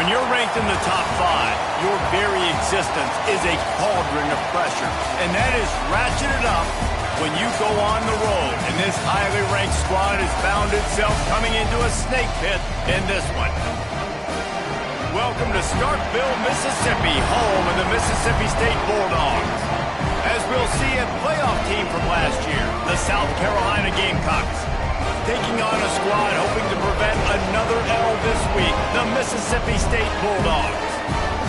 When you're ranked in the top 5, your very existence is a cauldron of pressure. And that is ratcheted up when you go on the road. And this highly ranked squad has found itself coming into a snake pit in this one. Welcome to Starkville, Mississippi, home of the Mississippi State Bulldogs. As we'll see a playoff team from last year, the South Carolina Gamecocks, taking on a squad hoping to prevent another L this week, the Mississippi State Bulldogs.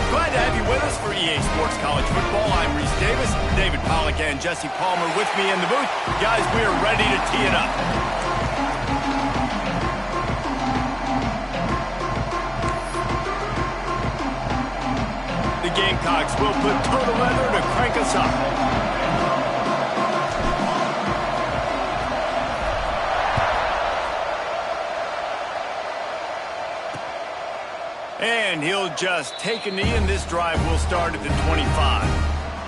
Glad to have you with us for EA Sports College Football. I'm Reese Davis, David Pollack and Jesse Palmer with me in the booth. Guys, we are ready to tee it up. The Gamecocks will put total leather to crank us up. And he'll just take a knee, and this drive will start at the 25.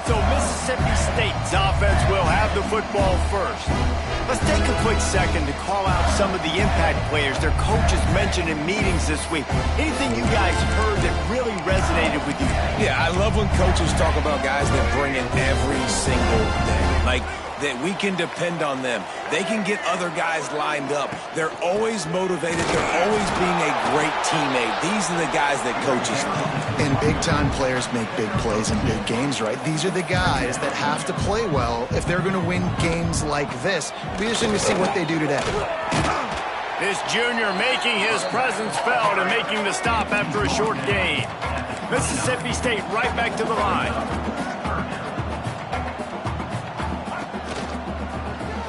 So Mississippi State's offense will have the football first. Let's take a quick second to call out some of the impact players their coaches mentioned in meetings this week. Anything you guys heard that really resonated with you? Yeah, I love when coaches talk about guys that bring in every single day. Like, that we can depend on them. They can get other guys lined up. They're always motivated. They're always being a great teammate. These are the guys that coaches love. And big-time players make big plays in big games, right? These are the guys that have to play well if they're going to win games like this. We're just going to see what they do today. This junior making his presence felt and making the stop after a short gain. Mississippi State right back to the line.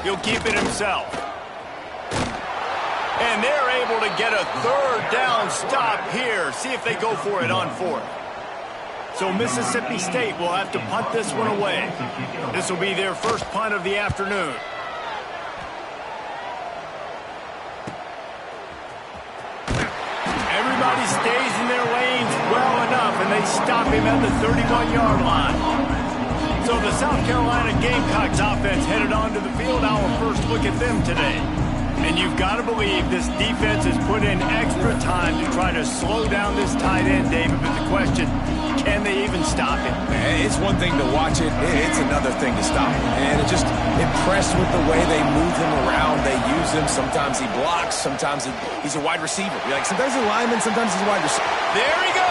He'll keep it himself. And they're able to get a third down stop here. See if they go for it on fourth. So Mississippi State will have to punt this one away. This will be their first punt of the afternoon. Everybody stays in their lanes well enough, and they stop him at the 31-yard line. So the South Carolina Gamecocks offense headed onto the field. Our first look at them today. And you've got to believe this defense has put in extra time to try to slow down this tight end, David. But the question, can they even stop him? It's one thing to watch it. It's another thing to stop him. And just impressed with the way they move him around. They use him. Sometimes he blocks. Sometimes he's a wide receiver. Like, sometimes he's a lineman. Sometimes he's a wide receiver. There he goes.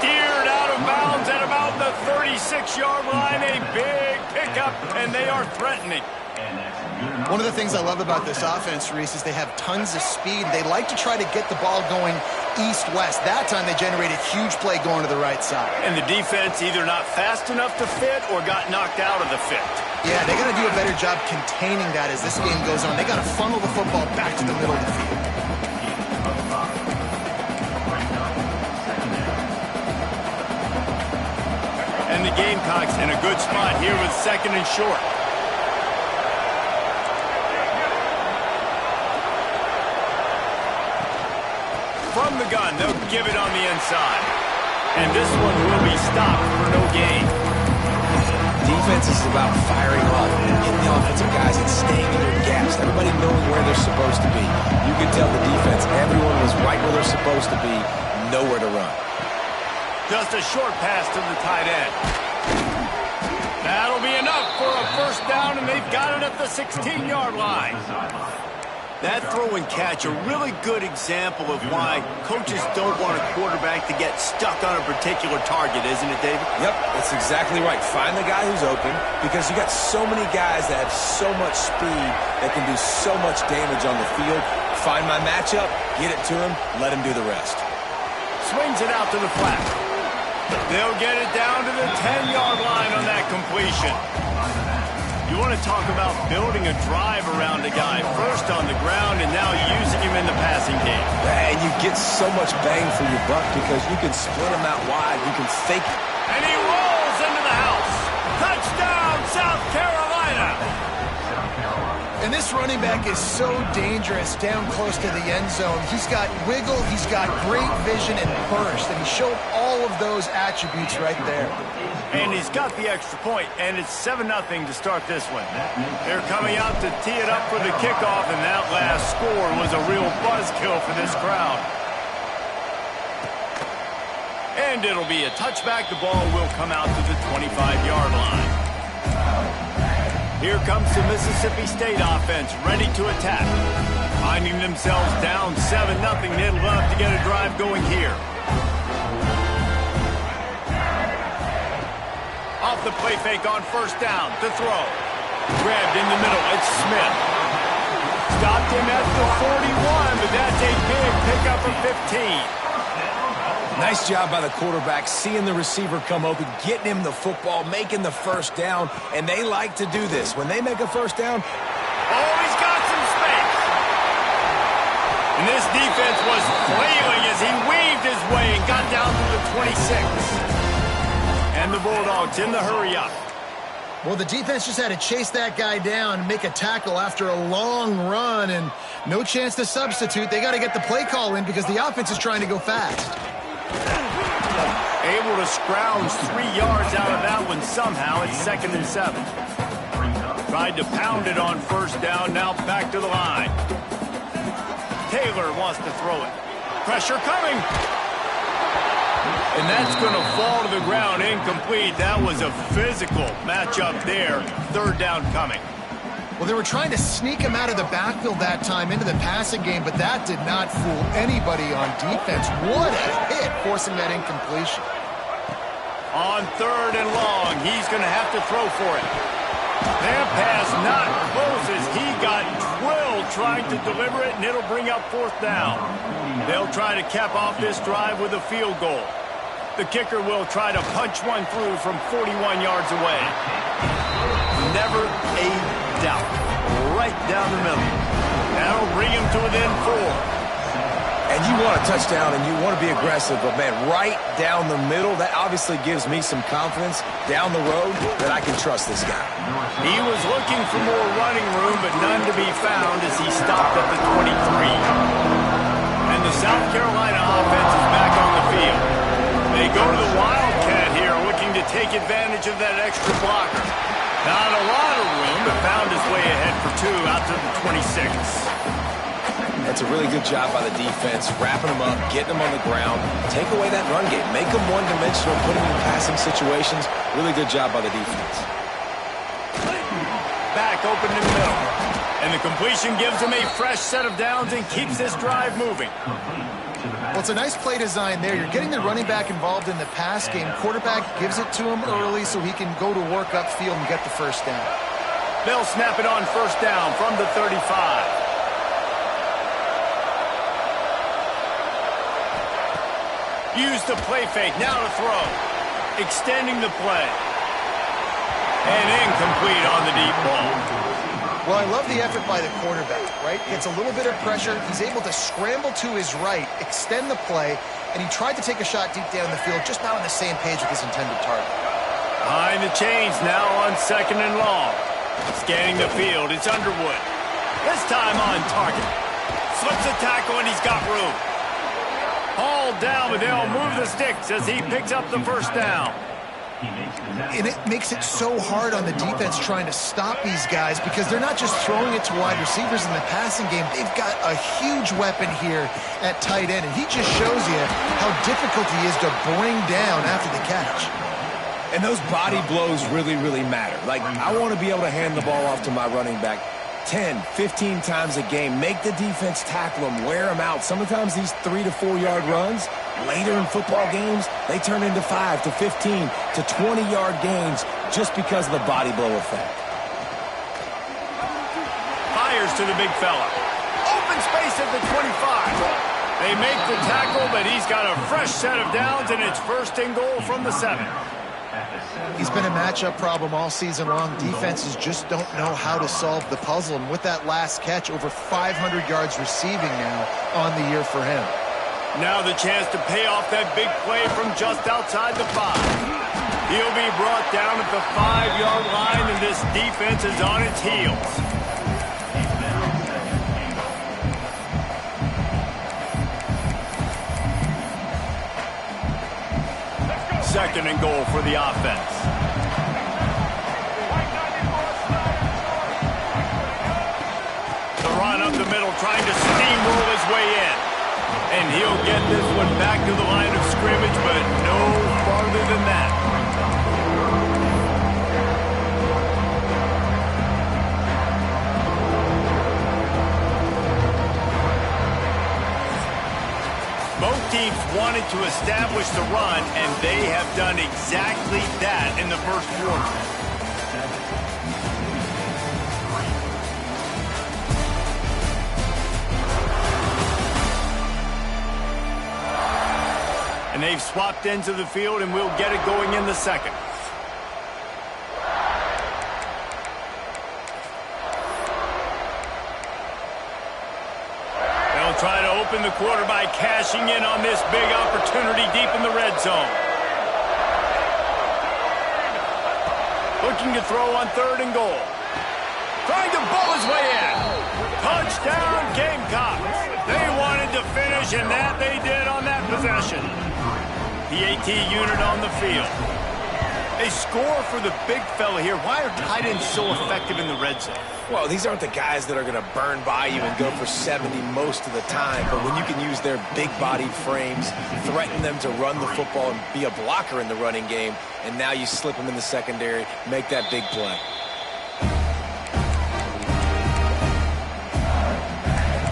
Steered out of bounds at about the 36-yard line. A big pickup, and they are threatening. One of the things I love about this offense, Reese, is they have tons of speed. They like to try to get the ball going east-west. That time they generated a huge play going to the right side. And the defense either not fast enough to fit or got knocked out of the fit. Yeah, they got to do a better job containing that as this game goes on. They got to funnel the football back to the middle of the field. And the Gamecocks in a good spot here with second and short. From the gun, they'll give it on the inside. And this one will be stopped for no gain. Defense is about firing off and getting the offensive guys and staying in their gaps. Everybody knowing where they're supposed to be. You can tell the defense, everyone was right where they're supposed to be, nowhere to run. Just a short pass to the tight end. That'll be enough for a first down, and they've got it at the 16-yard line. That throw and catch, a really good example of why coaches don't want a quarterback to get stuck on a particular target, isn't it, David? Yep, that's exactly right. Find the guy who's open, because you got so many guys that have so much speed that can do so much damage on the field. Find my matchup, get it to him, let him do the rest. Swings it out to the flat. They'll get it down to the 10-yard line on that completion. You want to talk about building a drive around a guy, first on the ground and now using him in the passing game. And you get so much bang for your buck because you can split him out wide, you can fake it. And he rolls into the house. Touchdown, South Carolina! And this running back is so dangerous down close to the end zone. He's got wiggle, he's got great vision and burst, and he showed all of those attributes right there. And he's got the extra point, and it's 7-0 to start this one. They're coming out to tee it up for the kickoff, and that last score was a real buzzkill for this crowd. And it'll be a touchback. The ball will come out to the 25-yard line. Here comes the Mississippi State offense, ready to attack. Finding themselves down 7-0, they'd love to get a drive going here. Off the play fake on first down to throw. Grabbed in the middle, it's Smith. Stopped him at the 41, but that's a big pickup of 15. Nice job by the quarterback, seeing the receiver come open, getting him the football, making the first down, and they like to do this. When they make a first down, oh, he's got some space. And this defense was flailing as he weaved his way and got down to the 26. And the Bulldogs in the hurry-up. Well, the defense just had to chase that guy down and make a tackle after a long run, and no chance to substitute. They got to get the play call in because the offense is trying to go fast. Able to scrounge 3 yards out of that one somehow. It's 2nd and 7. Tried to pound it on first down. Now back to the line. Taylor wants to throw it. Pressure coming. And that's going to fall to the ground. Incomplete. That was a physical matchup there. 3rd down coming. Well, they were trying to sneak him out of the backfield that time into the passing game, but that did not fool anybody on defense. What a hit, forcing that incompletion. On 3rd and long, he's going to have to throw for it. That pass not close as he got drilled trying to deliver it, and it'll bring up 4th down. They'll try to cap off this drive with a field goal. The kicker will try to punch one through from 41 yards away. Never a doubt. Right down the middle. That'll bring him to within 4. and you want a touchdown and you want to be aggressive, but, man, right down the middle, that obviously gives me some confidence down the road that I can trust this guy. He was looking for more running room, but none to be found as he stopped at the 23. And the South Carolina offense is back on the field. They go to the Wildcat here, looking to take advantage of that extra blocker. Not a lot of room, but found his way ahead for 2 out to the 26. That's a really good job by the defense, wrapping them up, getting them on the ground, take away that run game, make them one-dimensional, put them in passing situations. Really good job by the defense. Back open in the middle. And the completion gives him a fresh set of downs and keeps this drive moving. Well, it's a nice play design there. You're getting the running back involved in the pass game. Quarterback gives it to him early so he can go to work upfield and get the first down. They'll snap it on first down from the 35. Use the play fake, now to throw. Extending the play. And incomplete on the deep ball. Well, I love the effort by the quarterback, right? Gets a little bit of pressure. He's able to scramble to his right, extend the play, and he tried to take a shot deep down the field, just not on the same page with his intended target. Behind the chains now on 2nd and long. Scanning the field, it's Underwood. This time on target. Slips a tackle and he's got room. Hauled down, but they'll move the sticks as he picks up the first down. And it makes it so hard on the defense trying to stop these guys because they're not just throwing it to wide receivers in the passing game. They've got a huge weapon here at tight end, and he just shows you how difficult he is to bring down after the catch. And those body blows really, really matter. Like, I want to be able to hand the ball off to my running back 10, 15 times a game. Make the defense tackle them, wear them out. Sometimes these 3 to 4 yard runs, later in football games, they turn into 5 to 15 to 20 yard gains just because of the body blow effect. Fires to the big fella. Open space at the 25. They make the tackle, but he's got a fresh set of downs, and it's 1st and goal from the 7. He's been a matchup problem all season long. Defenses just don't know how to solve the puzzle. And with that last catch, over 500 yards receiving now on the year for him. Now the chance to pay off that big play from just outside the 5. He'll be brought down at the 5-yard line, and this defense is on its heels. Second and goal for the offense. The run up the middle, trying to steamroll his way in. And he'll get this one back to the line of scrimmage. scrimmage, but no farther than that. Both teams wanted to establish the run, and they have done exactly that in the first quarter. And they've swapped into the field, and we'll get it going in the second. They'll try to open the quarter by cashing in on this big opportunity deep in the red zone. Looking to throw on 3rd and goal. Trying to ball his way in. Touchdown, Gamecocks. They wanted to finish, and that they did on that possession. PAT unit on the field. They score for the big fella here. Why are tight ends so effective in the red zone? Well, these aren't the guys that are going to burn by you and go for 70 most of the time. But when you can use their big-bodied frames, threaten them to run the football and be a blocker in the running game, and now you slip them in the secondary, make that big play.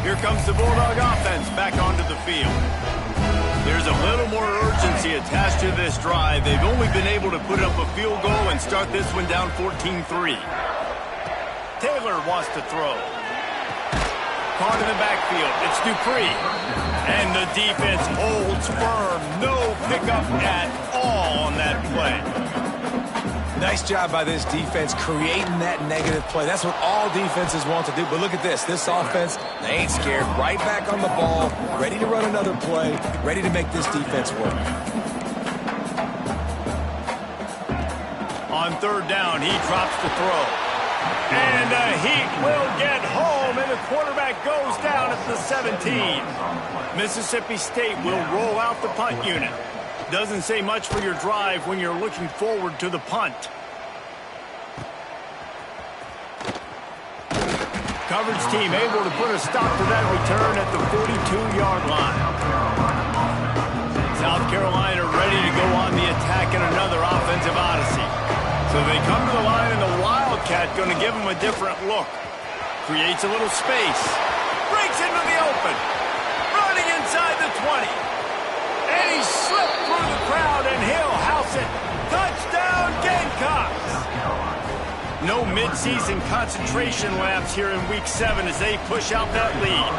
Here comes the Bulldog offense back onto the field. There's a little more urgency attached to this drive. They've only been able to put up a field goal and start this one down 14-3. Taylor wants to throw. Caught in the backfield. It's Dupree. And the defense holds firm. No pickup at all on that play. Nice job by this defense creating that negative play. That's what all defenses want to do. But look at this. This offense, they ain't scared. Right back on the ball, ready to run another play, ready to make this defense work. On 3rd down, he drops the throw. And the Heat will get home, and the quarterback goes down at the 17. Mississippi State will roll out the punt unit. Doesn't say much for your drive when you're looking forward to the punt. Coverage team able to put a stop to that return at the 42-yard line. South Carolina ready to go on the attack in another offensive odyssey. So they come to the line, and the Wildcat going to give them a different look. Creates a little space. Breaks into the open. Running inside the 20. And he slipped through the crowd, and he'll house it. Touchdown, Gamecocks! No midseason concentration laps here in Week 7 as they push out that lead.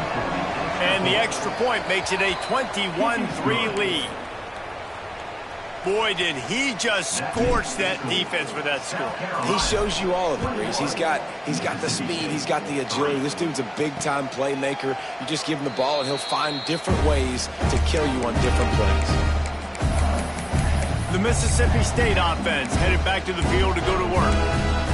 And the extra point makes it a 21-3 lead. Boy, did he just scorch that defense for that score. He shows you all of it, Reese. He's got the speed. He's got the agility. This dude's a big-time playmaker. You just give him the ball, and he'll find different ways to kill you on different plays. The Mississippi State offense headed back to the field to go to work.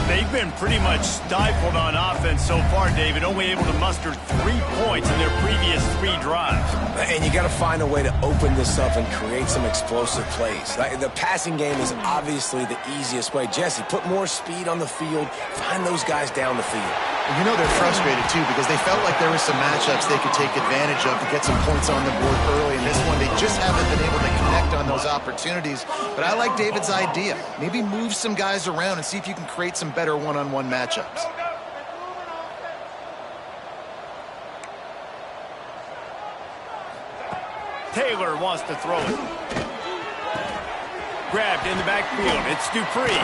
They've been pretty much stifled on offense so far, David, only able to muster 3 points in their previous 3 drives. And you got to find a way to open this up and create some explosive plays. The passing game is obviously the easiest way. Jesse, put more speed on the field. Find those guys down the field. And you know they're frustrated, too, because they felt like there were some matchups they could take advantage of to get some points on the board early. In this one, they just haven't been able to connect on those opportunities. But I like David's idea. Maybe move some guys around and see if you can create some better one-on-one matchups. Taylor wants to throw it. Grabbed in the backfield. It's Dupree.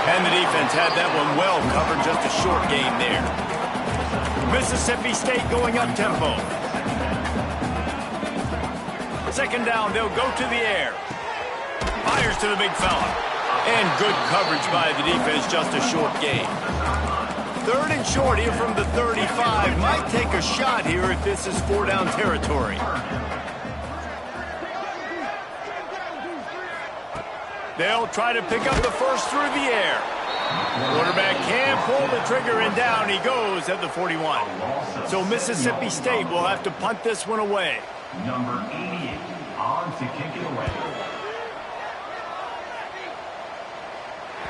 And the defense had that one well covered. Just a short gain there. Mississippi State going up tempo. 2nd down, they'll go to the air. Fires to the big fella. And good coverage by the defense, just a short gain. 3rd and short here from the 35. Might take a shot here if this is 4-down territory. They'll try to pick up the first through the air. Quarterback can pull the trigger, and down he goes at the 41. So Mississippi State will have to punt this one away. Number 88 on to kick it away.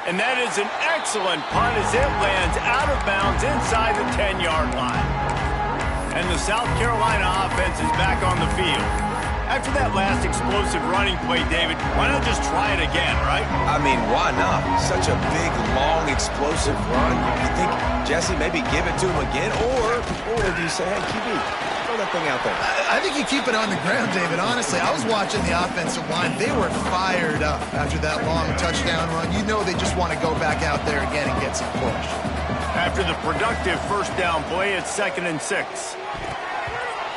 And that is an excellent punt as it lands out of bounds inside the 10-yard line. And the South Carolina offense is back on the field. After that last explosive running play, David, why not just try it again, right? I mean, why not? Such a big, long, explosive run. You think, Jesse, maybe give it to him again? Or do you say, hey, QB, throw that thing out there? I think you keep it on the ground, David. Honestly, I was watching the offensive line. They were fired up after that long touchdown run. You know they just want to go back out there again and get some push. After the productive first down play, it's 2nd and 6.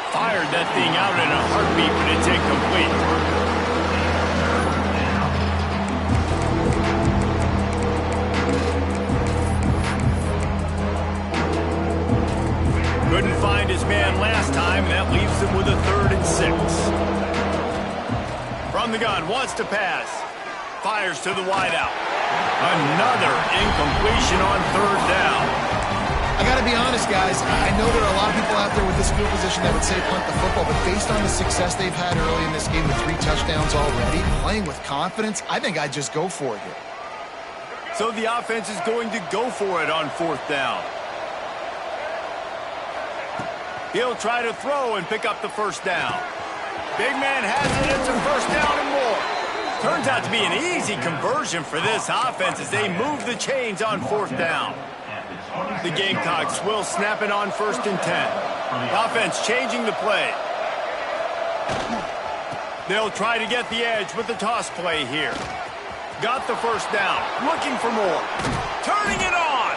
Fired that thing out in a heartbeat, but it's incomplete. Couldn't find his man last time. That leaves him with a 3rd and 6. From the gun, wants to pass. Fires to the wideout. Another incompletion on 3rd down. I got to be honest, guys. I know there are a lot of people out there with this field position that would say punt the football, but based on the success they've had early in this game with 3 touchdowns already, playing with confidence, I think I'd just go for it here. So the offense is going to go for it on 4th down. He'll try to throw and pick up the 1st down. Big man has it. It's a 1st down and more. Turns out to be an easy conversion for this offense as they move the chains on 4th down. The Gamecocks will snap it on 1st and 10. The offense changing the play. They'll try to get the edge with the toss play here. Got the 1st down. Looking for more. Turning it on.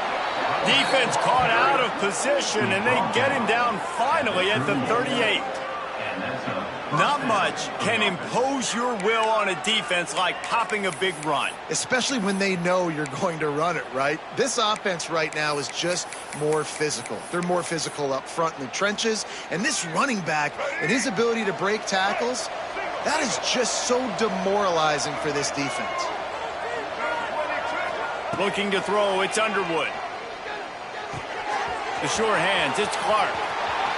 Defense caught out of position, and they get him down finally at the 38. Not much can impose your will on a defense like popping a big run. Especially when they know you're going to run it, right? This offense right now is just more physical. They're more physical up front in the trenches. And this running back and his ability to break tackles, that is just so demoralizing for this defense. Looking to throw, it's Underwood. The sure hands, it's Clark.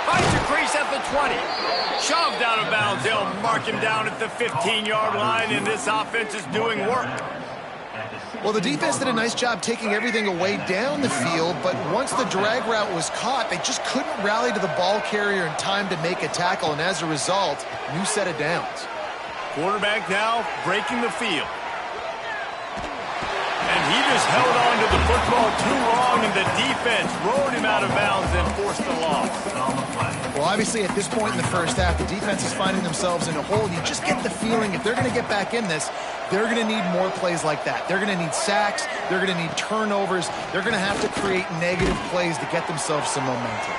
Finds a crease at the 20. Shoved out of bounds. They'll mark him down at the 15-yard line, and this offense is doing work. Well, the defense did a nice job taking everything away down the field, but once the drag route was caught, they just couldn't rally to the ball carrier in time to make a tackle, and as a result, new set of downs. Quarterback now breaking the field. And he just held on to the football too long, and the defense rode him out of bounds and forced the loss. Well, obviously, at this point in the first half, the defense is finding themselves in a hole. You just get the feeling if they're going to get back in this, they're going to need more plays like that. They're going to need sacks. They're going to need turnovers. They're going to have to create negative plays to get themselves some momentum.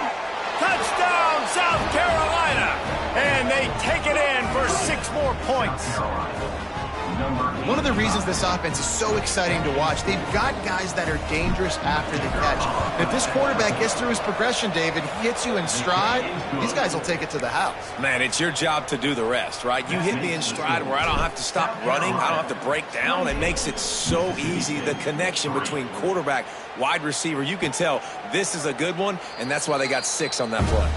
Touchdown, South Carolina! And they take it in for 6 more points. One of the reasons this offense is so exciting to watch, they've got guys that are dangerous after the catch. If this quarterback gets through his progression, David, he hits you in stride, these guys will take it to the house. Man, it's your job to do the rest, right? You hit me in stride where I don't have to stop running. I don't have to break down. It makes it so easy, the connection between quarterback, wide receiver. You can tell this is a good one, and that's why they got 6 on that play.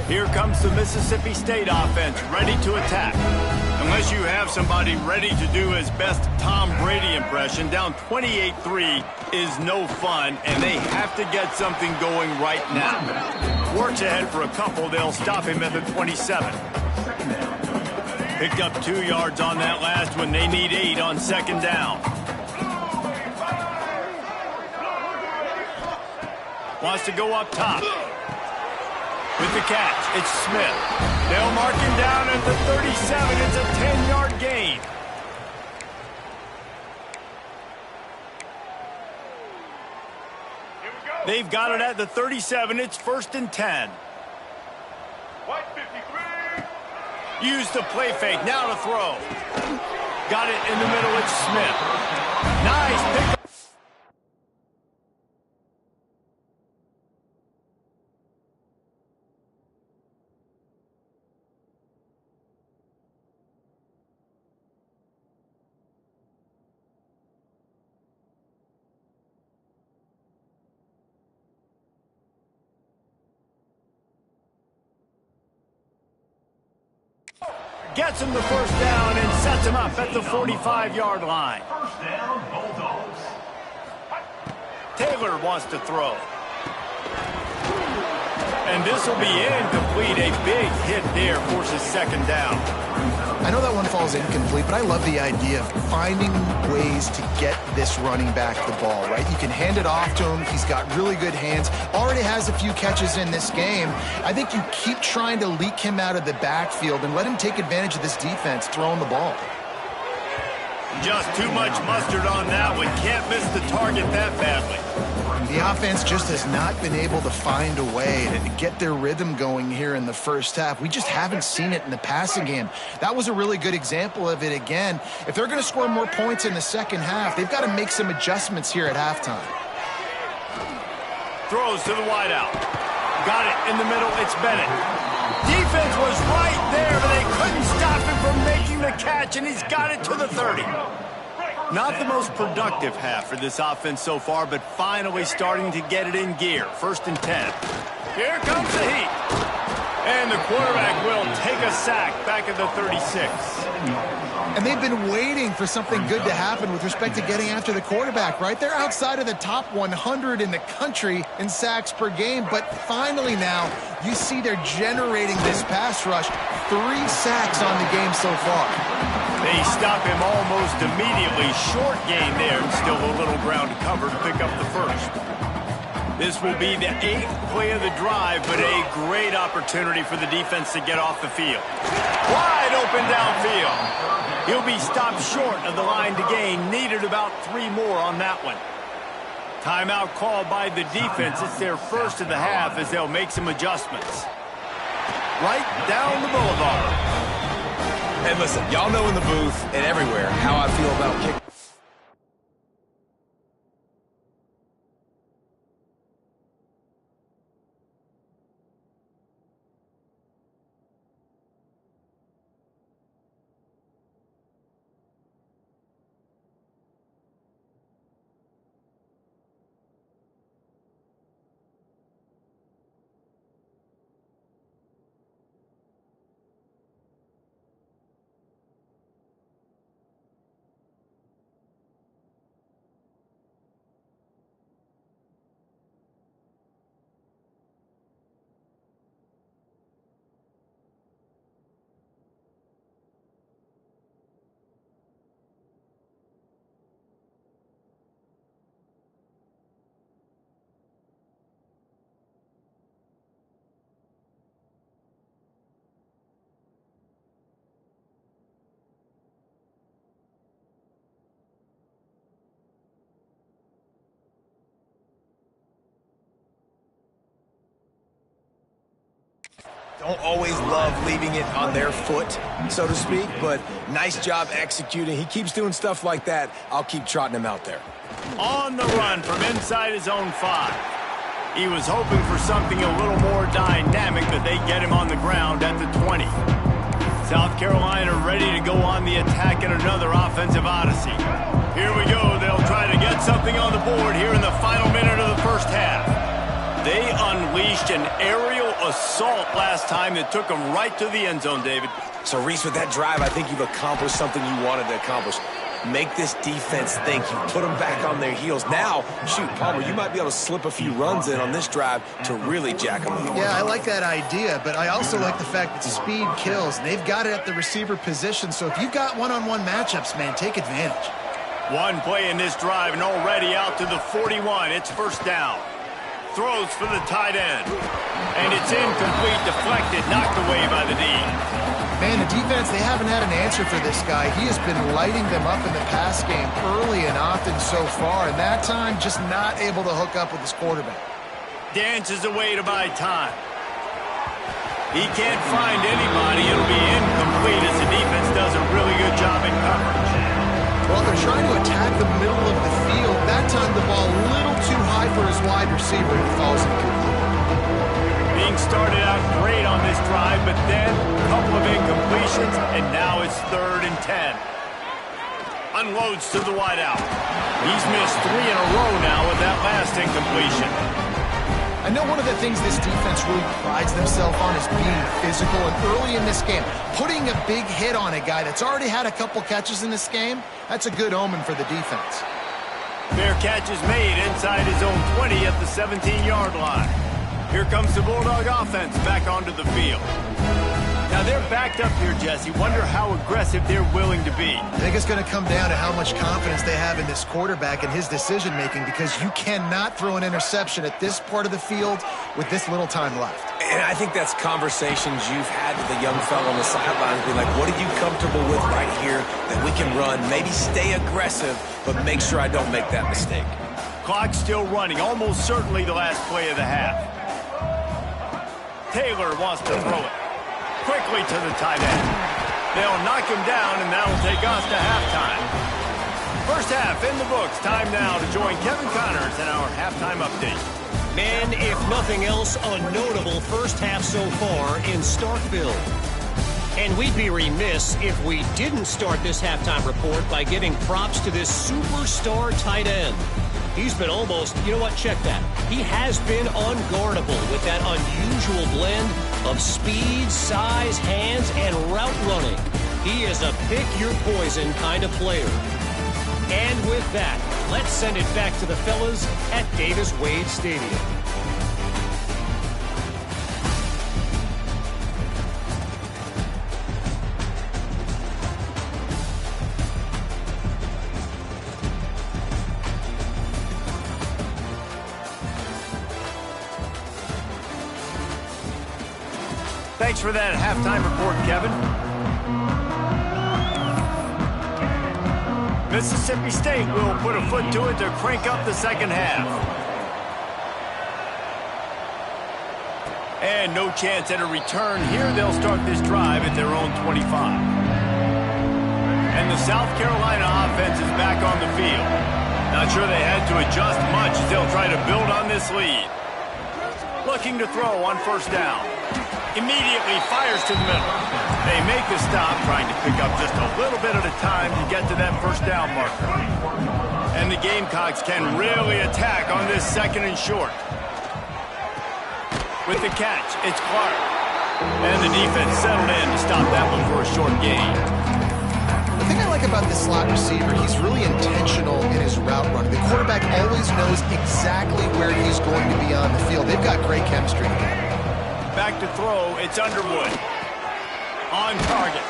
Here comes the Mississippi State offense, ready to attack. Unless you have somebody ready to do his best Tom Brady impression, down 28-3 is no fun, and they have to get something going right now. Works ahead for a couple. They'll stop him at the 27. Picked up 2 yards on that last one. They need 8 on 2nd down. Wants to go up top. With the catch, it's Smith. They'll mark him down at the 37. It's a 10-yard gain. They've got it at the 37. It's 1st and 10. Use the play fake. Now to throw. Got it in the middle. It's Smith. Nice pick. Gets him the 1st down and sets him up at the 45-yard line. 1st down, Bulldogs. Taylor wants to throw. And this will be incomplete. A big hit there forces second down. I know that one falls incomplete, but I love the idea of finding ways to get this running back the ball, right? You can hand it off to him. He's got really good hands. Already has a few catches in this game. I think you keep trying to leak him out of the backfield and let him take advantage of this defense throwing the ball. Just too much mustard on that one. Can't miss the target that badly. The offense just has not been able to find a way to get their rhythm going here in the first half. We just haven't seen it in the passing game. That was a really good example of it again. If they're going to score more points in the second half, they've got to make some adjustments here at halftime. Throws to the wideout. Got it in the middle. It's Bennett. Defense was right there, but they couldn't stop him from making the catch, and he's got it to the 30. Not the most productive half for this offense so far, but finally starting to get it in gear. 1st and 10. Here comes the heat. And the quarterback will take a sack back at the 36. And they've been waiting for something good to happen with respect to getting after the quarterback, right? They're outside of the top 100 in the country in sacks per game, but finally now you see they're generating this pass rush. 3 sacks on the game so far. They stop him almost immediately. Short gain there, and still a little ground to cover to pick up the first. This will be the 8th play of the drive, but a great opportunity for the defense to get off the field. Wide open downfield. He'll be stopped short of the line to gain. Needed about 3 more on that one. Timeout called by the defense. It's their first of the half as they'll make some adjustments. Right down the boulevard. And listen, y'all know in the booth and everywhere how I feel about kick. Don't always love leaving it on their foot, so to speak, but nice job executing. He keeps doing stuff like that. I'll keep trotting him out there. On the run from inside his own 5. He was hoping for something a little more dynamic, but they get him on the ground at the 20. South Carolina ready to go on the attack in another offensive odyssey. Here we go. They'll try to get something on the board here in the final minute of the first half. They unleashed an aerial assault last time that took them right to the end zone, David. So, Reese, with that drive, I think you've accomplished something you wanted to accomplish. Make this defense think. You put them back on their heels. Now, shoot, Palmer, you might be able to slip a few runs in on this drive to really jack them up. Yeah, I like that idea, but I also like the fact that speed kills. They've got it at the receiver position, so if you've got one-on-one matchups, man, take advantage. One play in this drive and already out to the 41. It's 1st down. Throws for the tight end. And it's incomplete, deflected, knocked away by the D. Man, the defense, they haven't had an answer for this guy. He has been lighting them up in the pass game early and often so far, and that time just not able to hook up with his quarterback. Dances away to buy time. He can't find anybody. It'll be incomplete as the defense does a really good job in coverage. Well, they're trying to attack the middle of the field. That time the ball a little too high for his wide receiver, and it falls incomplete. Being started out great on this drive, but then a couple of incompletions, and now it's 3rd and 10. Unloads to the wideout. He's missed 3 in a row now with that last incompletion. I know one of the things this defense really prides themselves on is being physical, and early in this game, putting a big hit on a guy that's already had a couple catches in this game, that's a good omen for the defense. Fair catch is made inside his own 20 at the 17-yard line. Here comes the Bulldog offense back onto the field. Now they're backed up here, Jesse. Wonder how aggressive they're willing to be. I think it's going to come down to how much confidence they have in this quarterback and his decision-making, because you cannot throw an interception at this part of the field with this little time left. And I think that's conversations you've had with the young fellow on the sidelines. Be like, what are you comfortable with right here that we can run? Maybe stay aggressive, but make sure I don't make that mistake. Clock's still running, almost certainly the last play of the half. Taylor wants to throw it quickly to the tight end. They'll knock him down, and that'll take us to halftime. First half in the books. Time now to join Kevin Connors in our halftime update. Man, if nothing else, a notable first half so far in Starkville. And we'd be remiss if we didn't start this halftime report by giving props to this superstar tight end. He's been almost, you know what, check that. He has been unguardable with that unusual blend of speed, size, hands, and route running. He is a pick-your-poison kind of player. And with that, let's send it back to the fellas at Davis-Wade Stadium. Thanks for that halftime report, Kevin. Mississippi State will put a foot to it to crank up the second half. And no chance at a return here. They'll start this drive at their own 25. And the South Carolina offense is back on the field. Not sure they had to adjust much as they'll try to build on this lead. Looking to throw on first down. Immediately fires to the middle. They make the stop, trying to pick up just a little bit at a time to get to that first down marker. And the Gamecocks can really attack on this second and short. With the catch, it's Clark. And the defense settled in to stop that one for a short gain. The thing I like about this slot receiver, he's really intentional in his route running. The quarterback always knows exactly where he's going to be on the field. They've got great chemistry together. Back to throw, it's Underwood. On target.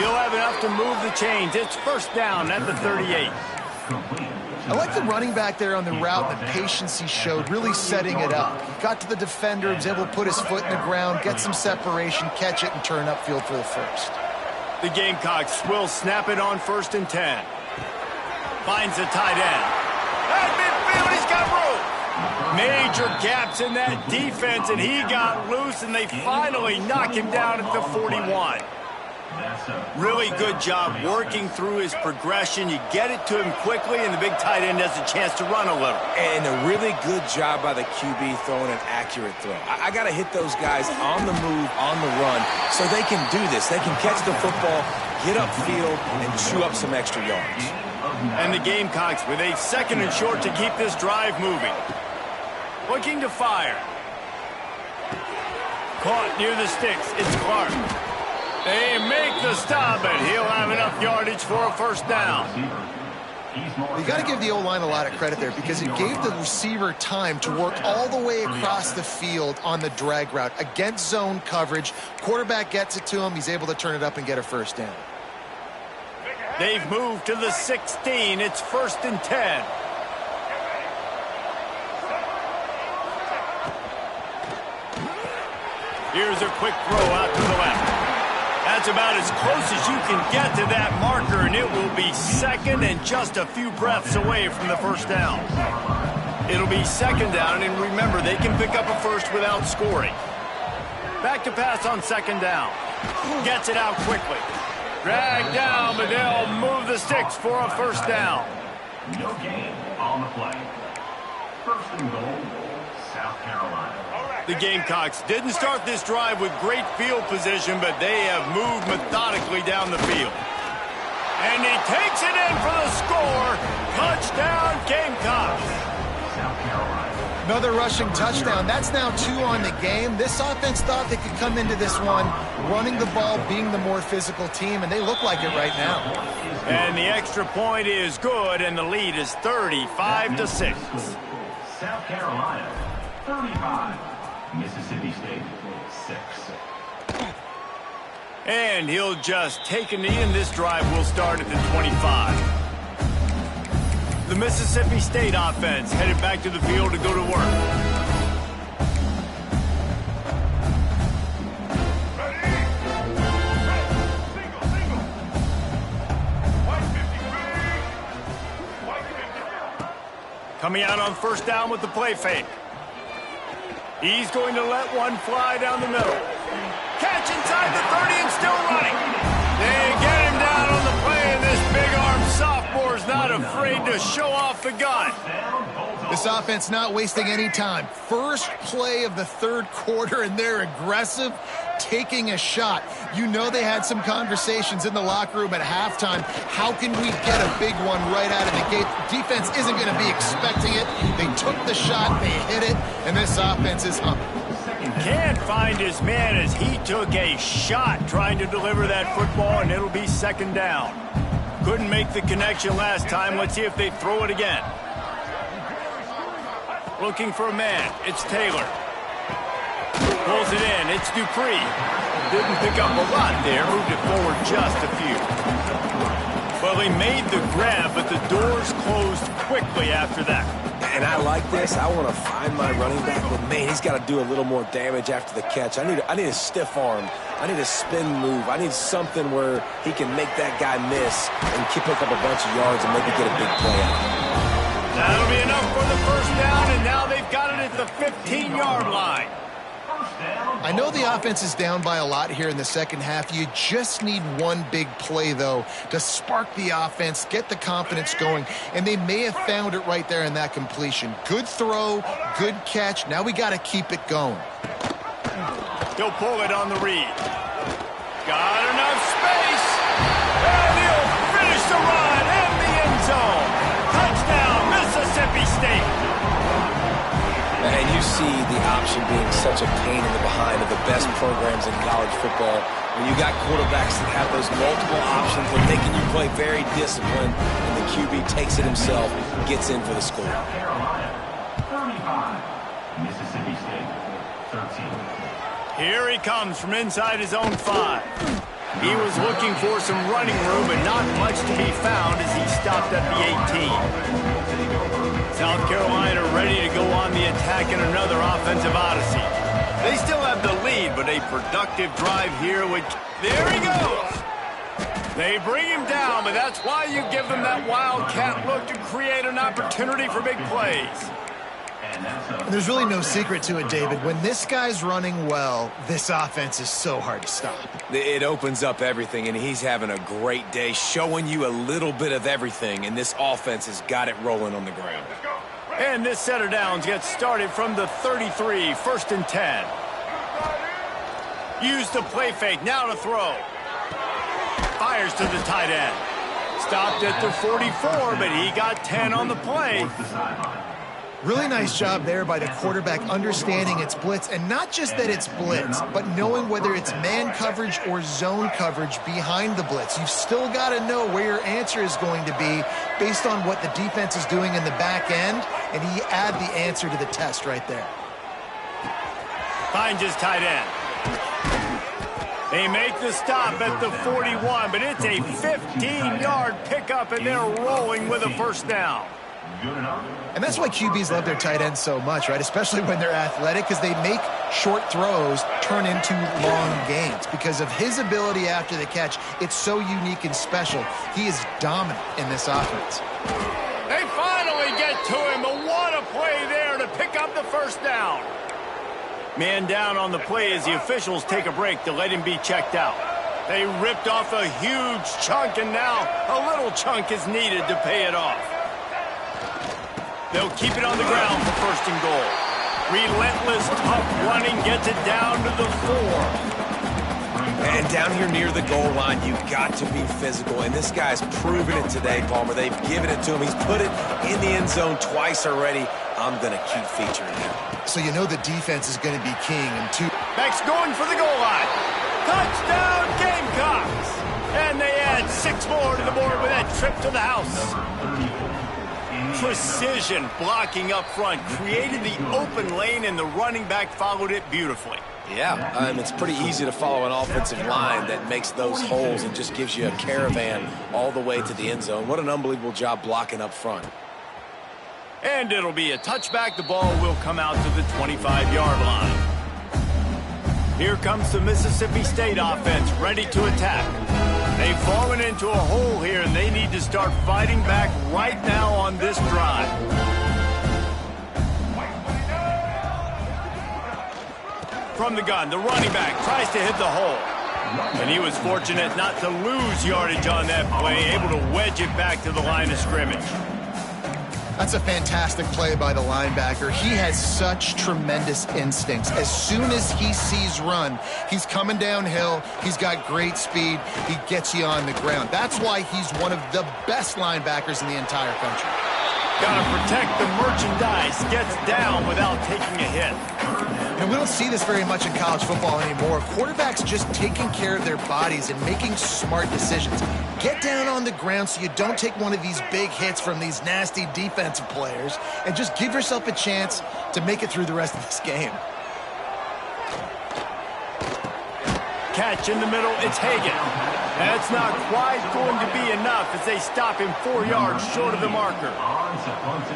He'll have enough to move the chains. It's first down at the 38. I like the running back there on the route, the patience he showed, really setting it up. He got to the defender, was able to put his foot in the ground, get some separation, catch it, and turn upfield for the first. The Gamecocks will snap it on first and 10. Finds the tight end. At midfield, he's got room. Major gaps in that defense, and he got loose, and they finally knock him down at the 41. Really good job working through his progression. You get it to him quickly, and the big tight end has a chance to run a little. And a really good job by the QB throwing an accurate throw. I got to hit those guys on the move, on the run, so they can do this. They can catch the football, get upfield, and chew up some extra yards. And the Gamecocks with a second and short to keep this drive moving. Looking to fire. Caught near the sticks. It's Clark. They make the stop, and he'll have enough yardage for a first down. You got to give the O-line a lot of credit there, because it gave the receiver time to work all the way across the field on the drag route against zone coverage. Quarterback gets it to him. He's able to turn it up and get a first down. They've moved to the 16. It's first and 10. Here's a quick throw out to the left. That's about as close as you can get to that marker, and it will be second and just a few breaths away from the first down. It'll be second down, and remember, they can pick up a first without scoring. Back to pass on second down. Gets it out quickly. Dragged down, but they'll move the sticks for a first down. No gain on the play. First and goal, South Carolina. The Gamecocks didn't start this drive with great field position, but they have moved methodically down the field. And he takes it in for the score. Touchdown, Gamecocks. South Carolina. Another rushing touchdown. That's now 2 on the game. This offense thought they could come into this one running the ball, being the more physical team, and they look like it right now. And the extra point is good, and the lead is 35-6. South Carolina, 35. Mississippi State, 6. And he'll just take a knee, and this drive will start at the 25. The Mississippi State offense headed back to the field to go to work. Coming out on first down with the play fake. He's going to let one fly down the middle. Catch inside the 30 and still running. They get him down on the play, and this big-arm sophomore's not afraid to show off the gun. This offense not wasting any time. First play of the third quarter, and they're aggressive, taking a shot. You know they had some conversations in the locker room at halftime. How can we get a big one right out of the gate? Defense isn't going to be expecting it. They took the shot, they hit it, and this offense is up. Can't find his man as he took a shot trying to deliver that football, and it'll be second down. Couldn't make the connection last time. Let's see if they throw it again. Looking for a man. It's Taylor. Pulls it in. It's Dupree. Didn't pick up a lot there. Moved it forward just a few. Well, he made the grab, but the doors closed quickly after that. And I like this. I want to find my running back, but man, he's got to do a little more damage after the catch. I need a stiff arm. I need a spin move. I need something where he can make that guy miss and pick up a bunch of yards and maybe get a big play out. That'll be enough for the first down, and now they've got it at the 15-yard line. I know the offense is down by a lot here in the second half. You just need one big play, though, to spark the offense, get the confidence going, and they may have found it right there in that completion. Good throw, good catch. Now we got to keep it going. He'll pull it on the read. Got enough space, and he'll finish the run in the end zone. Touchdown, Mississippi State. And you see the option being such a pain in the behind of the best programs in college football. When you got quarterbacks that have those multiple options, they're making you play very disciplined, and the QB takes it himself, gets in for the score. South Carolina, 35. Mississippi State, 13. Here he comes from inside his own 5. He was looking for some running room, but not much to be found as he stopped at the 18. South Carolina ready to go on the attack in another offensive odyssey. They still have the lead, but a productive drive here would... There he goes! They bring him down, but that's why you give them that wildcat look to create an opportunity for big plays. And there's really no secret to it, David. When this guy's running well, this offense is so hard to stop. It opens up everything, and he's having a great day, showing you a little bit of everything, and this offense has got it rolling on the ground. And this set of downs gets started from the 33, first and 10. Use the play fake, now to throw. Fires to the tight end. Stopped at the 44, but he got 10 on the play. Really nice job there by the quarterback understanding it's blitz, and not just that it's blitz, but knowing whether it's man coverage or zone coverage behind the blitz. You've still got to know where your answer is going to be based on what the defense is doing in the back end, and he add the answer to the test right there. Finds his tight end. They make the stop at the 41, but it's a 15-yard pickup, and they're rolling with a first down. And that's why QBs love their tight ends so much, right? Especially when they're athletic, because they make short throws turn into long gains. Because of his ability after the catch, it's so unique and special. He is dominant in this offense. They finally get to him, but what a play there to pick up the first down. Man down on the play as the officials take a break to let him be checked out. They ripped off a huge chunk, and now a little chunk is needed to pay it off. They'll keep it on the ground for first and goal. Relentless, tough running gets it down to the 4. And down here near the goal line, you've got to be physical. And this guy's proven it today, Palmer. They've given it to him. He's put it in the end zone twice already. I'm going to keep featuring him. So you know the defense is going to be king. And Beck's going for the goal line. Touchdown, Gamecocks! And they add 6 more to the board with that trip to the house. Precision blocking up front, created the open lane, and the running back followed it beautifully. Yeah, it's pretty easy to follow an offensive line that makes those holes and just gives you a caravan all the way to the end zone. What an unbelievable job blocking up front. And it'll be a touchback. The ball will come out to the 25-yard line. Here comes the Mississippi State offense, ready to attack. They've fallen into a hole here, and they need to start fighting back right now on this drive. From the gun, the running back tries to hit the hole. And he was fortunate not to lose yardage on that play, able to wedge it back to the line of scrimmage. That's a fantastic play by the linebacker. He has such tremendous instincts. As soon as he sees run, he's coming downhill. He's got great speed. He gets you on the ground. That's why he's one of the best linebackers in the entire country. Got to protect the merchandise. Gets down without taking a hit. And we don't see this very much in college football anymore. Quarterbacks just taking care of their bodies and making smart decisions. Get down on the ground so you don't take one of these big hits from these nasty defensive players, and just give yourself a chance to make it through the rest of this game. Catch in the middle, it's Hagan. That's not quite going to be enough as they stop him 4 yards short of the marker.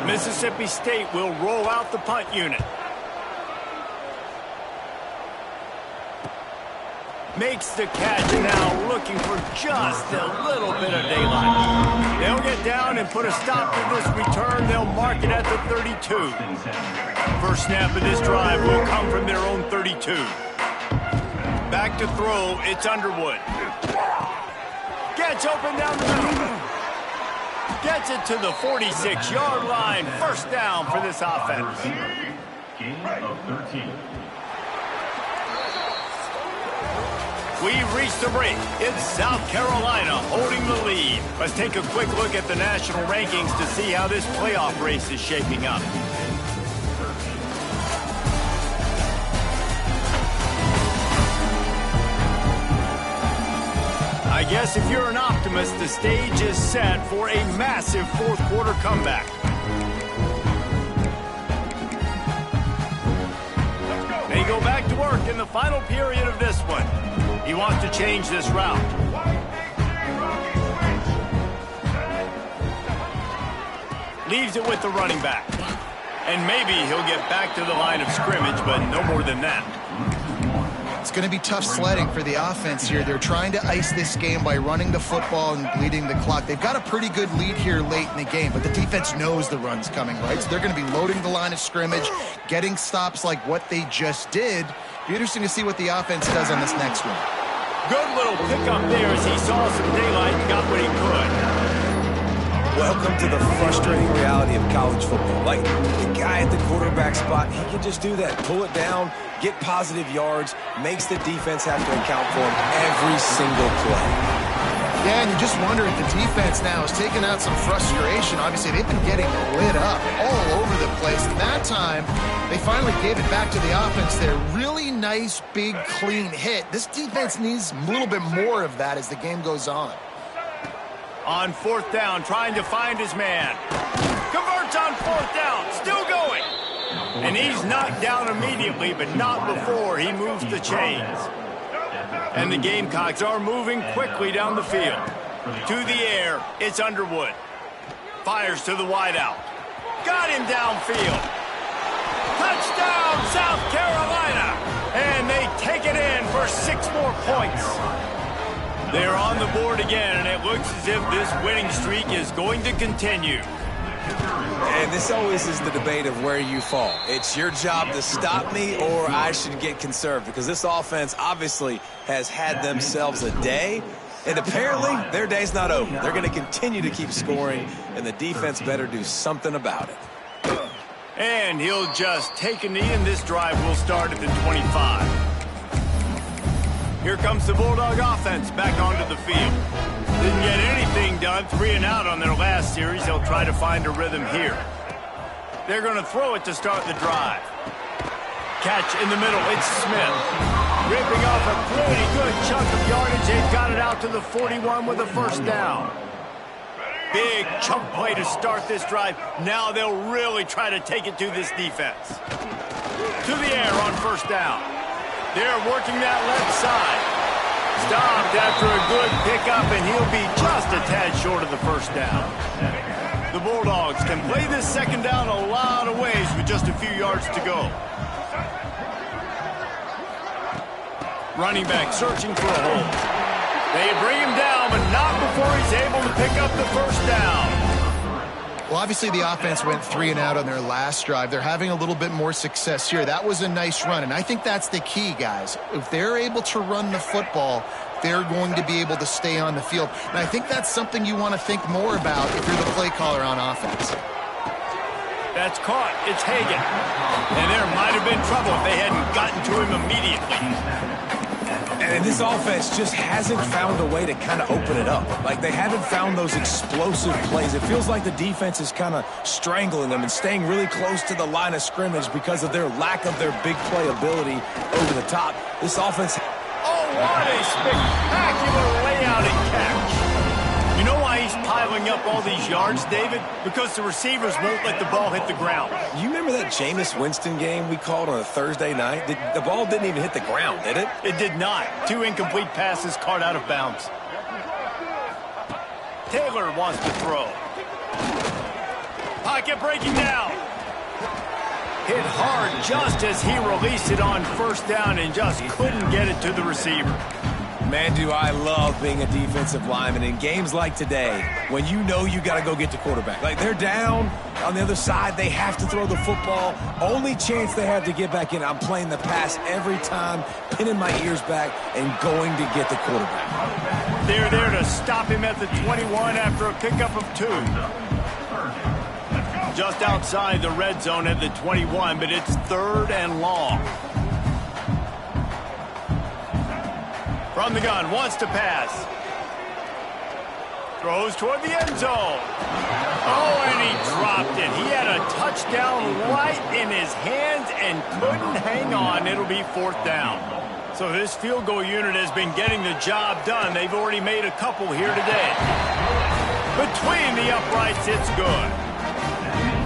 Mississippi State will roll out the punt unit. Makes the catch, now looking for just a little bit of daylight. They'll get down and put a stop to this return. They'll mark it at the 32. First snap of this drive will come from their own 32. Back to throw, it's Underwood. Gets open down the middle. Gets it to the 46-yard line. First down for this offense. Gain of 13. We've reached the break. It's South Carolina holding the lead. Let's take a quick look at the national rankings to see how this playoff race is shaping up. I guess if you're an optimist, the stage is set for a massive fourth-quarter comeback. They go back to work in the final period of this one. He wants to change this route. Leaves it with the running back. And maybe he'll get back to the line of scrimmage, but no more than that. It's going to be tough sledding for the offense here. They're trying to ice this game by running the football and bleeding the clock. They've got a pretty good lead here late in the game, but the defense knows the run's coming, right? So they're going to be loading the line of scrimmage, getting stops like what they just did. Be interesting to see what the offense does on this next one. Good little pickup there as he saw some daylight and got what he could. Welcome to the frustrating reality of college football. Like, the guy at the quarterback spot, he can just do that. Pull it down, get positive yards, makes the defense have to account for him every single play. Yeah, and you just wonder if the defense now is taking out some frustration. Obviously, they've been getting lit up all over the place. And that time, they finally gave it back to the offense there. Really nice, big, clean hit. This defense needs a little bit more of that as the game goes on. On fourth down, trying to find his man. Converts on fourth down, still going. And he's knocked down immediately, but not before he moves the chains. And the Gamecocks are moving quickly down the field. To the air, it's Underwood. Fires to the wideout. Got him downfield. Touchdown, South Carolina! And they take it in for 6 more points. They're on the board again, and it looks as if this winning streak is going to continue. And this always is the debate of where you fall. It's your job to stop me, or I should get conserved, because this offense obviously has had themselves a day, and apparently their day's not over. They're going to continue to keep scoring, and the defense better do something about it. And he'll just take a knee, and this drive will start at the 25. Here comes the Bulldog offense back onto the field. Didn't get anything done, 3 and out on their last series. They'll try to find a rhythm here. They're going to throw it to start the drive. Catch in the middle, it's Smith. Ripping off a pretty good chunk of yardage. They've got it out to the 41 with a first down. big chunk play to start this drive. Now they'll really try to take it to this defense. To the air on first down. They're working that left side. Stopped after a good pickup, and he'll be just a tad short of the first down. The Bulldogs can play this second down a lot of ways with just a few yards to go. Running back searching for a hole. They bring him down, but not before he's able to pick up the first down. Well, obviously the offense went 3 and out on their last drive. They're having a little bit more success here. That was a nice run, and I think that's the key, guys. If they're able to run the football, they're going to be able to stay on the field. And I think that's something you want to think more about if you're the play caller on offense. That's caught. It's Hagan. And there might have been trouble if they hadn't gotten to him immediately. And this offense just hasn't found a way to kind of open it up. Like, they haven't found those explosive plays. It feels like the defense is kind of strangling them and staying really close to the line of scrimmage because of their lack of their big play ability over the top. This offense... Oh, what a spectacular layout and catch. You know why he's piling up all these yards, David? Because the receivers won't let the ball hit the ground. You remember that Jameis Winston game we called on a Thursday night? The ball didn't even hit the ground, did it? It did not. 2 incomplete passes caught out of bounds. Taylor wants to throw. Pocket breaking down. Hit hard just as he released it on first down and just couldn't get it to the receiver. Man, do I love being a defensive lineman in games like today when you know you got to go get the quarterback. Like, they're down on the other side. They have to throw the football. Only chance they have to get back in. I'm playing the pass every time, pinning my ears back and going to get the quarterback. They're there to stop him at the 21 after a pickup of 2. Just outside the red zone at the 21, but it's 3rd and long. From the gun, wants to pass. Throws toward the end zone. Oh, and he dropped it. He had a touchdown right in his hands and couldn't hang on. It'll be 4th down. So this field goal unit has been getting the job done. They've already made a couple here today. Between the uprights, it's good.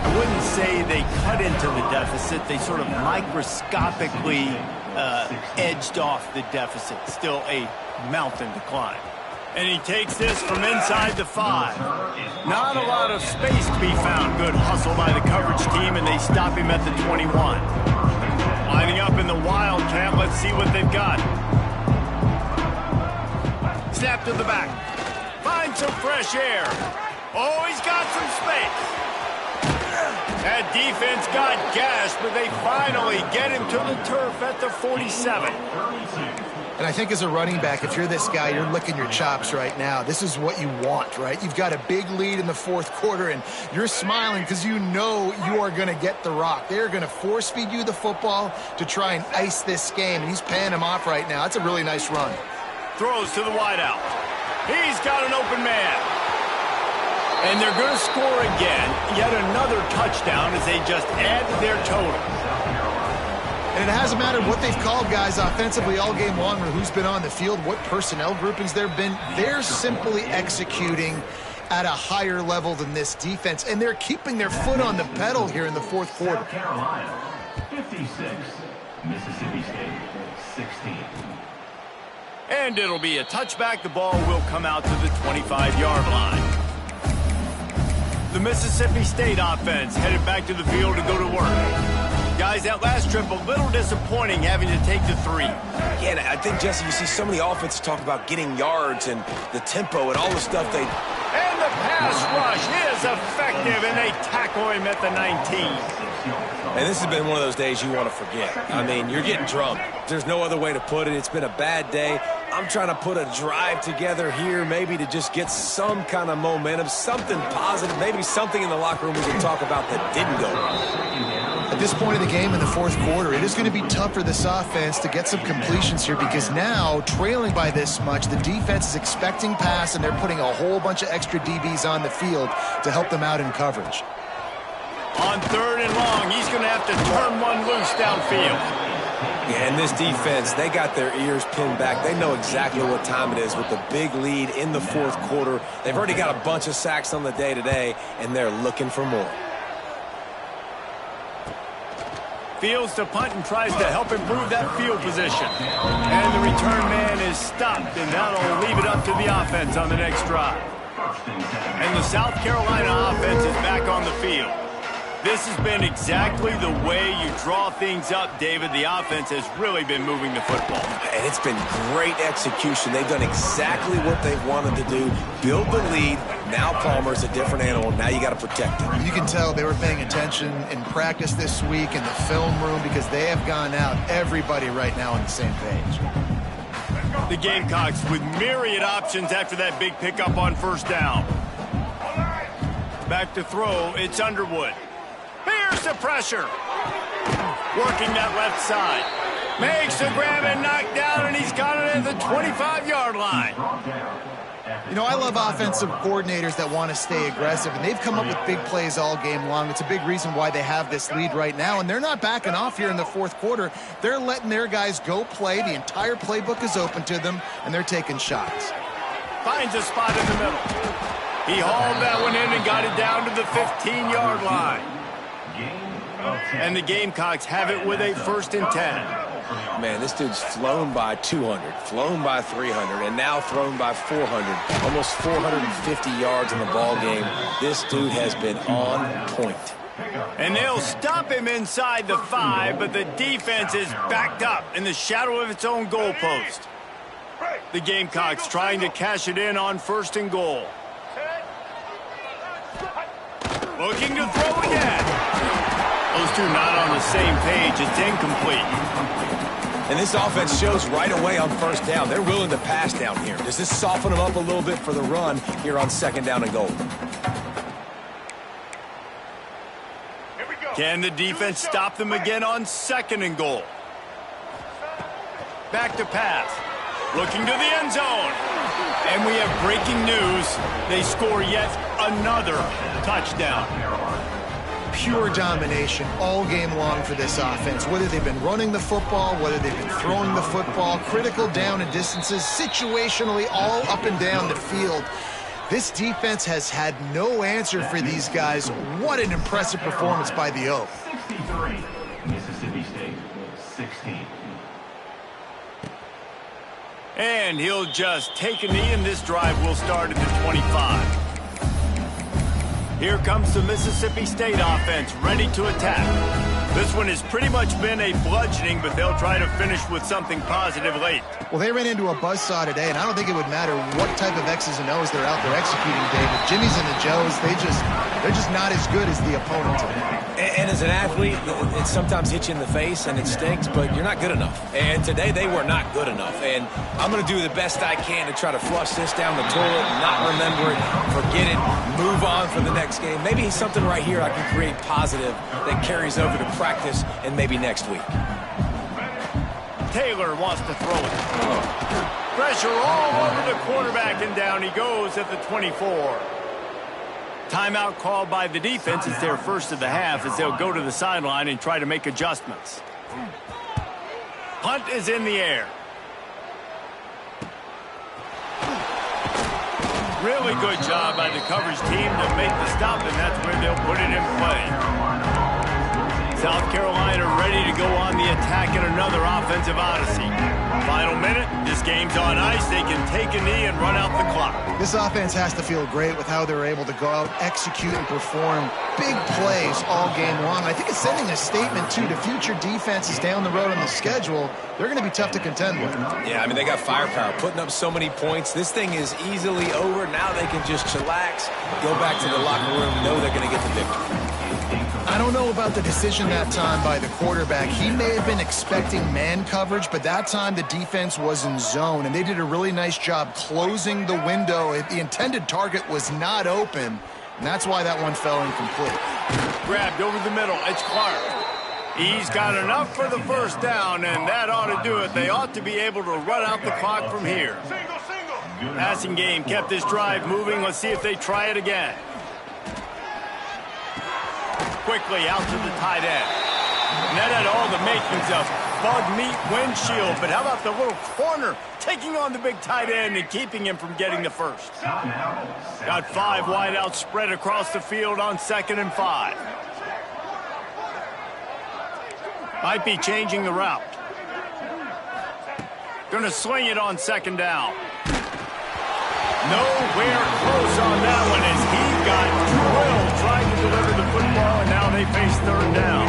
I wouldn't say they cut into the deficit. They sort of microscopically edged off the deficit. Still a mountain to climb. And he takes this from inside the 5. Not a lot of space to be found. Good hustle by the coverage team, and they stop him at the 21. Lining up in the wildcat. Let's see what they've got. Snap to the back. Find some fresh air. Oh, he's got some space. That defense got gashed, but they finally get him to the turf at the 47. And I think as a running back, if you're this guy, you're licking your chops right now. This is what you want, right? You've got a big lead in the 4th quarter, and you're smiling because you know you are going to get the rock. They're going to force feed you the football to try and ice this game, and he's paying him off right now. That's a really nice run. Throws to the wideout. He's got an open man. And they're going to score again. Yet another touchdown as they just add to their total. And it hasn't mattered what they've called, guys, offensively all game long, or who's been on the field, what personnel groupings there have been. They're simply executing at a higher level than this defense, and they're keeping their foot on the pedal here in the 4th quarter. South Carolina, 56. Mississippi State, 16. And it'll be a touchback. The ball will come out to the 25-yard line. The Mississippi State offense headed back to the field to go to work. Guys, that last trip a little disappointing having to take the 3. Yeah, I think, Jesse, you see so many offenses talk about getting yards and the tempo and all the stuff they... And the pass rush is effective, and they tackle him at the 19. And this has been one of those days you want to forget. I mean, you're getting drunk. There's no other way to put it. It's been a bad day. I'm trying to put a drive together here maybe to just get some kind of momentum, something positive, maybe something in the locker room we can talk about that didn't go well. At this point of the game in the 4th quarter, it is going to be tough for this offense to get some completions here because now, trailing by this much, the defense is expecting pass, and they're putting a whole bunch of extra DBs on the field to help them out in coverage. On 3rd and long, he's going to have to turn one loose downfield. Yeah, and this defense, they got their ears pinned back. They know exactly what time it is with the big lead in the fourth quarter. They've already got a bunch of sacks on the day today, and they're looking for more. Fields to punt and tries to help improve that field position. And the return man is stopped, and that'll leave it up to the offense on the next drive. And the South Carolina offense is back on the field. This has been exactly the way you draw things up, David. The offense has really been moving the football. And it's been great execution. They've done exactly what they've wanted to do. Build the lead. Now Palmer's a different animal. Now you got to protect him. You can tell they were paying attention in practice this week in the film room because they have gone out, everybody right now on the same page. The Gamecocks with myriad options after that big pickup on first down. Back to throw, it's Underwood. Here's the pressure. Working that left side. Makes the grab and knock down, and he's got it at the 25-yard line. You know, I love offensive coordinators that want to stay aggressive, and they've come up with big plays all game long. It's a big reason why they have this lead right now, and they're not backing off here in the fourth quarter. They're letting their guys go play. The entire playbook is open to them, and they're taking shots. Finds a spot in the middle. He hauled that one in and got it down to the 15-yard line. And the Gamecocks have it with a 1st and 10. Man, this dude's flown by 200, flown by 300, and now thrown by 400. Almost 450 yards in the ball game. This dude has been on point. And they'll stop him inside the 5, but the defense is backed up in the shadow of its own goalpost. The Gamecocks trying to cash it in on 1st and goal. Looking to throw again. Those two not on the same page. It's incomplete. And this offense shows right away on first down. They're willing to pass down here. Does this soften them up a little bit for the run here on 2nd down and goal? Can the defense stop them again on 2nd and goal? Back to pass. Looking to the end zone. And we have breaking news. They score yet another touchdown. Pure domination all game long for this offense. Whether they've been running the football, whether they've been throwing the football, critical down and distances, situationally all up and down the field. This defense has had no answer for these guys. What an impressive performance by the Oak. 63, Mississippi State, 16. And he'll just take a knee, and this drive will start at the 25. Here comes the Mississippi State offense, ready to attack. This one has pretty much been a bludgeoning, but they'll try to finish with something positive late. Well, they ran into a buzzsaw today, and I don't think it would matter what type of X's and O's they're out there executing, David. Jimmy's and the Joes, they're just not as good as the opponent today. And as an athlete, it sometimes hits you in the face and it stinks, but you're not good enough. And today they were not good enough. And I'm going to do the best I can to try to flush this down the toilet, not remember it, forget it, move on for the next game. Maybe something right here I can create positive that carries over to practice and maybe next week. Taylor wants to throw it. Pressure all over the quarterback, and down he goes at the 24. Timeout called by the defense. It's their first of the half as they'll go to the sideline and try to make adjustments. Punt is in the air. Really good job by the coverage team to make the stop, and that's where they'll put it in play. South Carolina ready to go on the attack in another offensive odyssey. Final minute, this game's on ice. They can take a knee and run out the clock. This offense has to feel great with how they're able to go out, execute, and perform big plays all game long. I think it's sending a statement, too, to future defenses down the road on the schedule. They're going to be tough to contend with. Yeah, I mean, they got firepower, putting up so many points. This thing is easily over. Now they can just chillax, go back to the locker room, know they're going to get the victory. I don't know about the decision that time by the quarterback. He may have been expecting man coverage, but that time the defense was in zone, and they did a really nice job closing the window. The intended target was not open, and that's why that one fell incomplete. Grabbed over the middle. It's Clark. He's got enough for the first down, and that ought to do it. They ought to be able to run out the clock from here. Passing game kept this drive moving. Let's see if they try it again. Quickly out to the tight end. And that had all the makings of bug meat windshield. But how about the little corner taking on the big tight end and keeping him from getting the first? Got 5 wideouts spread across the field on 2nd and 5. Might be changing the route. Gonna swing it on 2nd down. Nowhere close on that one as he got drilled trying to deliver the football, and now they face 3rd down.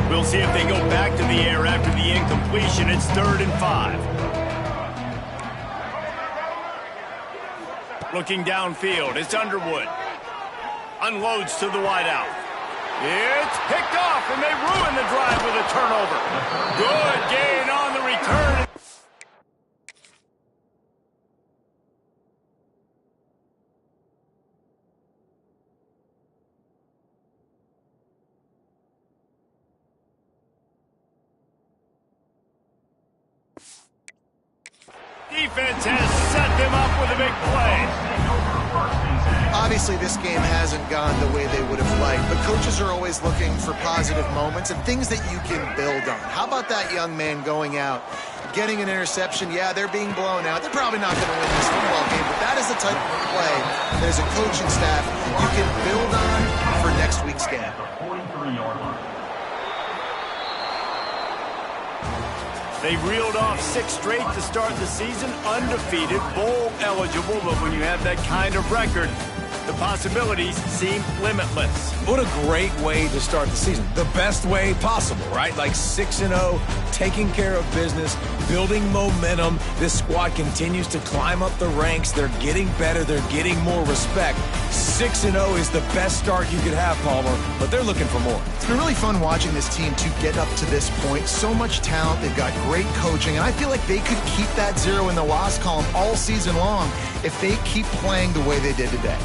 We'll see if they go back to the air after the incompletion. It's 3rd and 5. Looking downfield, it's Underwood. Unloads to the wideout. It's picked off, and they ruin the drive with a turnover. Good gain on the return. Defense has set them up with a big play. Obviously, this game hasn't gone the way they would have liked, but coaches are always looking for positive moments and things that you can build on. How about that young man going out, getting an interception? Yeah, they're being blown out. They're probably not going to win this football game, but that is the type of play that as a coaching staff you can build on for next week's game. They reeled off 6 straight to start the season, undefeated, bowl eligible, but when you have that kind of record, the possibilities seem limitless. What a great way to start the season. The best way possible, right? Like 6-0, taking care of business, building momentum. This squad continues to climb up the ranks. They're getting better. They're getting more respect. 6-0 is the best start you could have, Palmer, but they're looking for more. It's been really fun watching this team to get up to this point. So much talent. They've got great coaching, and I feel like they could keep that 0 in the loss column all season long if they keep playing the way they did today.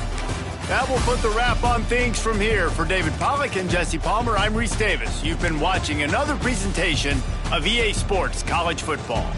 That will put the wrap on things from here. For David Pollack and Jesse Palmer, I'm Reese Davis. You've been watching another presentation of EA Sports College Football.